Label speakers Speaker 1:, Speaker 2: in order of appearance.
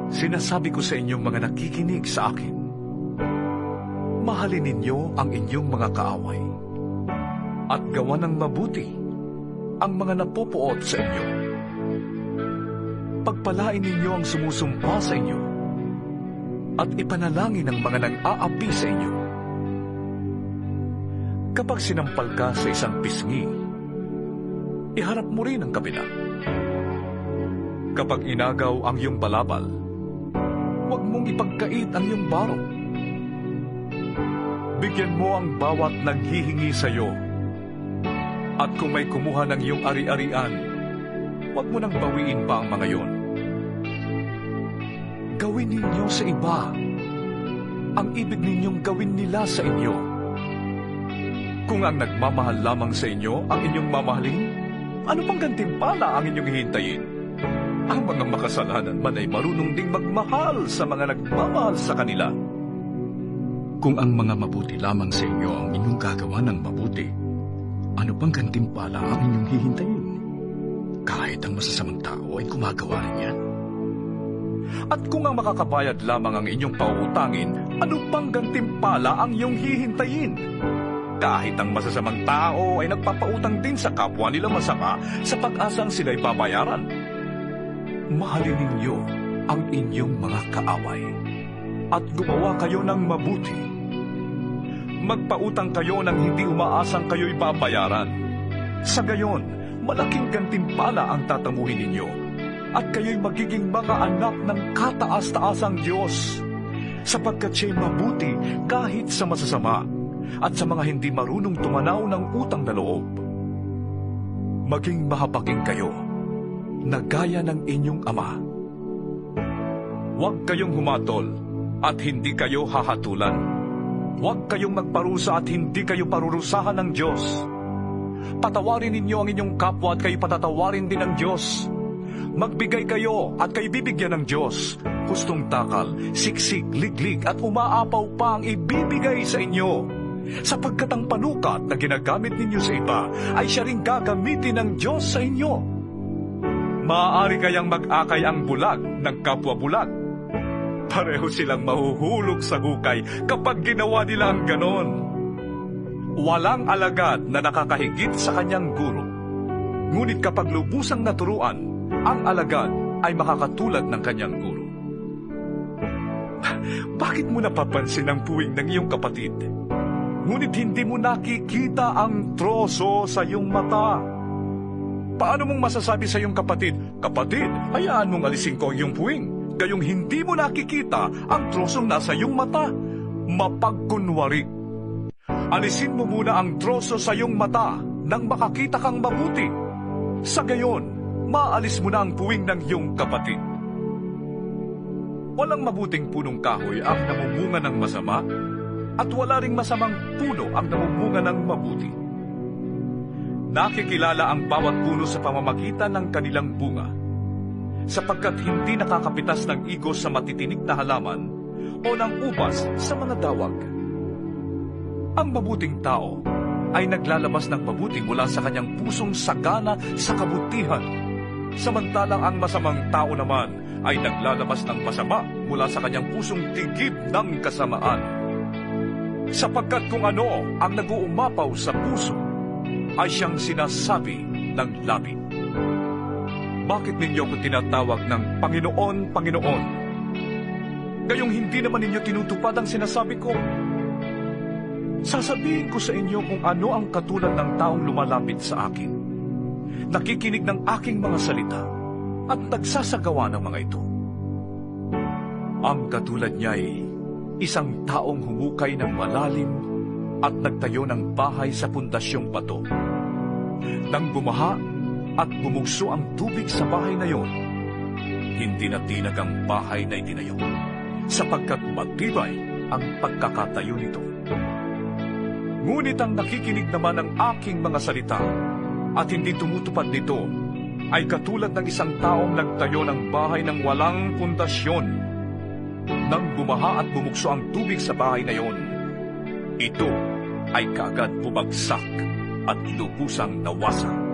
Speaker 1: Sinasabi ko sa inyong mga nakikinig sa akin, mahalin ninyo ang inyong mga kaaway at gawa ng mabuti ang mga napupuot sa inyo. Pagpalain ninyo ang sumusumpa sa inyo at ipanalangin ang mga nag-aapi sa inyo. Kapag sinampal ka sa isang pisngi, iharap mo rin ang kabila. Kapag inagaw ang iyong balabal, huwag mong ipagkait ang iyong baro. Bigyan mo ang bawat naghihingi sa iyo. At kung may kumuha ng iyong ari-arian, huwag mo nang bawiin pa ang mga iyon. Gawin ninyo sa iba ang ibig ninyong gawin nila sa inyo. Kung ang nagmamahal lamang sa inyo ang inyong mamahalin, ano pang gantimpala ang inyong hihintayin? Ang mga makasalanan man ay marunong ding magmahal sa mga nagmamahal sa kanila. Kung ang mga mabuti lamang sa inyo ang inyong gagawa ng mabuti, ano pang gantimpala ang inyong hihintayin? Kahit ang masasamang tao ay gumagawa rin yan. At kung ang makakabayad lamang ang inyong pauutangin, ano pang gantimpala ang iyong hihintayin? Kahit ang masasamang tao ay nagpapautang din sa kapwa nila masama sa pag-asang sila'y babayaran. Mahalin ninyo ang inyong mga kaaway at gumawa kayo ng mabuti. Magpautang kayo nang hindi umaasang kayo'y babayaran. Sa gayon, malaking gantimpala ang tatamuhin ninyo at kayo'y magiging mga anak ng kataas-taasang Diyos, sapagkat siya'y mabuti kahit sa masasama at sa mga hindi marunong tumanaw ng utang na loob. Maging mahabagin kayo na gaya ng inyong Ama. Huwag kayong humatol at hindi kayo hahatulan. Huwag kayong magparusa at hindi kayo parurusahan ng Diyos. Patawarin ninyo ang inyong kapwa at kayo patatawarin din ng Diyos. Magbigay kayo at kayo bibigyan ng Diyos. Hustong takal, siksik, liglig at umaapaw pa ang ibibigay sa inyo. Sapagkat ang panukat na ginagamit ninyo sa iba ay siya ring gagamitin ng Diyos sa inyo. Maaari kayang mag-akay ang bulag ng kapwa bulag. Pareho silang mahuhulog sa hukay kapag ginawa nila ang ganon. Walang alagad na nakakahigit sa kanyang guro. Ngunit kapag lubusang naturuan, ang alagad ay makakatulad ng kanyang guro. Bakit mo napapansin ang puwing ng iyong kapatid? Ngunit hindi mo nakikita ang troso sa iyong mata. Paano mong masasabi sa iyong kapatid, "Kapatid, hayaan mong alisin ko ang iyong puwing," gayong hindi mo nakikita ang trosong nasa iyong mata? Mapagkunwari. Alisin mo muna ang troso sa iyong mata nang makakita kang mabuti. Sa gayon, maalis mo na ang puwing ng iyong kapatid. Walang mabuting punong kahoy ang namumunga ng masama, at wala ring masamang puno ang namumunga ng mabuti. Nakikilala ang bawat puno sa pamamagitan ng kanilang bunga, sapagkat hindi nakakapitas ng igos sa matitinik na halaman o ng ubas sa mga dawag. Ang mabuting tao ay naglalabas ng mabuti mula sa kanyang pusong sagana sa kabutihan, samantalang ang masamang tao naman ay naglalabas ng masama mula sa kanyang pusong tigib ng kasamaan. Sapagkat kung ano ang nag-uumapaw sa puso, ay siyang sinasabi ng labi. Bakit ninyo ko tinatawag ng Panginoon, Panginoon? Gayong hindi naman ninyo tinutupad ang sinasabi ko. Sasabihin ko sa inyo kung ano ang katulad ng taong lumalapit sa akin, nakikinig ng aking mga salita, at nagsasagawa ng mga ito. Ang katulad niya ay isang taong humukay ng malalim at nagtayo ng bahay sa pundasyong bato. Nang bumaha at bumugso ang tubig sa bahay na iyon, hindi na tinag ang bahay na itinayo, sapagkat matibay ang pagkakatayo nito. Ngunit ang nakikinig naman ng aking mga salita at hindi tumutupad nito ay katulad ng isang taong nagtayo ng bahay ng walang pundasyon. Nang bumaha at bumugso ang tubig sa bahay na iyon, ito ay kaagad bumagsak at lubusang nawasak.